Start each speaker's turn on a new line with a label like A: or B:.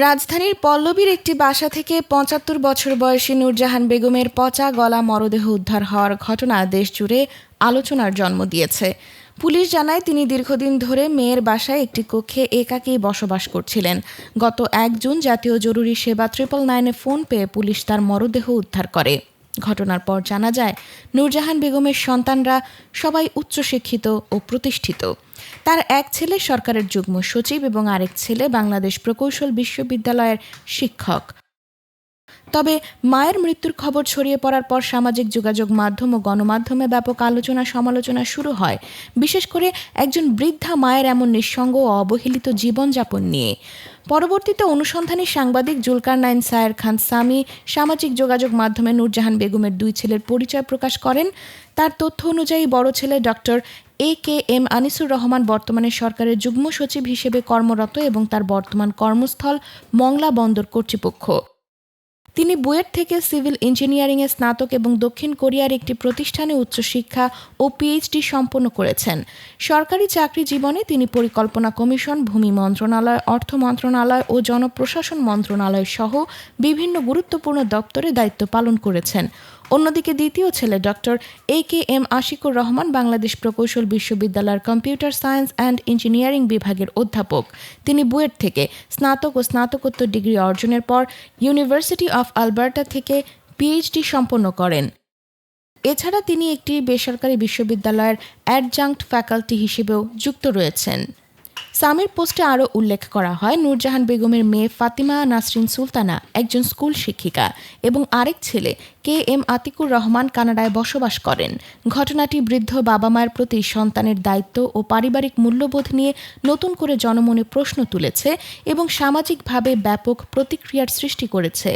A: রাজধানীর পল্লবীর একটি বাসা থেকে ৭৫ বছর বয়সী নূরজাহান বেগমের পচা গলা মরদেহ উদ্ধার হওয়ার ঘটনা দেশজুড়ে আলোচনার জন্ম দিয়েছে। পুলিশ জানায় তিনি দীর্ঘদিন ধরে মেয়ের বাসায় একটি কক্ষে একাকী বসবাস করছিলেন। গত ১ জুন জাতীয় জরুরি সেবা 999-এ ফোন পেয়ে পুলিশ তার মরদেহ উদ্ধার করে। ঘটনার পর জানা যায়, নূরজাহান বেগমের সন্তানরা সবাই উচ্চশিক্ষিত ও প্রতিষ্ঠিত। তার এক ছেলে সরকারের যুগ্ম সচিব এবং আরেক ছেলে বাংলাদেশ প্রকৌশল বিশ্ববিদ্যালয়ের শিক্ষক। তবে মায়ের মৃত্যুর খবর ছড়িয়ে পড়ার পর সামাজিক যোগাযোগ মাধ্যম ও গণমাধ্যমে ব্যাপক আলোচনা সমালোচনা শুরু হয়, বিশেষ করে একজন বৃদ্ধা মায়ের এমন নিঃসঙ্গ ও অবহেলিত জীবনযাপন নিয়ে। পরবর্তীতে অনুসন্ধানী সাংবাদিক জুলকারনাইন সায়ের খান সামি সামাজিক যোগাযোগ মাধ্যমে নূরজাহান বেগমের 2 ছেলের পরিচয় প্রকাশ করেন। তার তথ্য অনুযায়ী বড় ছেলে ডক্টর AKM আনিসুর রহমান বর্তমানে সরকারের যুগ্ম সচিব হিসেবে কর্মরত এবং তার বর্তমান কর্মস্থল মংলা বন্দর কর্তৃপক্ষ। তিনি বুয়েট থেকে সিভিল ইঞ্জিনিয়ারিংয়ে স্নাতক এবং দক্ষিণ কোরিয়ার একটি প্রতিষ্ঠানে উচ্চশিক্ষা ও PhD সম্পন্ন করেছেন। সরকারি চাকরি জীবনে তিনি পরিকল্পনা কমিশন, ভূমি মন্ত্রণালয়, অর্থ মন্ত্রণালয় ও জনপ্রশাসন মন্ত্রণালয় সহ বিভিন্ন গুরুত্বপূর্ণ দপ্তরে দায়িত্ব পালন করেছেন। অন্যদিকে দ্বিতীয় ছেলে ডক্টর AKM আশিকুর রহমান বাংলাদেশ প্রকৌশল বিশ্ববিদ্যালয়ের কম্পিউটার সায়েন্স অ্যান্ড ইঞ্জিনিয়ারিং বিভাগের অধ্যাপক। তিনি বুয়েট থেকে স্নাতক ও স্নাতকোত্তর ডিগ্রি অর্জনের পর ইউনিভার্সিটি অফ আলবার্টা থেকে PhD সম্পন্ন করেন। এছাড়া তিনি একটি বেসরকারি বিশ্ববিদ্যালয়ের অ্যাডজাংক্ট ফ্যাকাল্টি হিসেবেও যুক্ত রয়েছেন। সামির পোস্টে আরও উল্লেখ করা হয়, নূরজাহান বেগমের মেয়ে ফাতিমা নাসরিন সুলতানা একজন স্কুল শিক্ষিকা এবং আরেক ছেলে KM আতিকুর রহমান কানাডায় বসবাস করেন। ঘটনাটি বৃদ্ধ বাবা মায়ের প্রতি সন্তানের দায়িত্ব ও পারিবারিক মূল্যবোধ নিয়ে নতুন করে জনমনে প্রশ্ন তুলেছে এবং সামাজিকভাবে ব্যাপক প্রতিক্রিয়ার সৃষ্টি করেছে।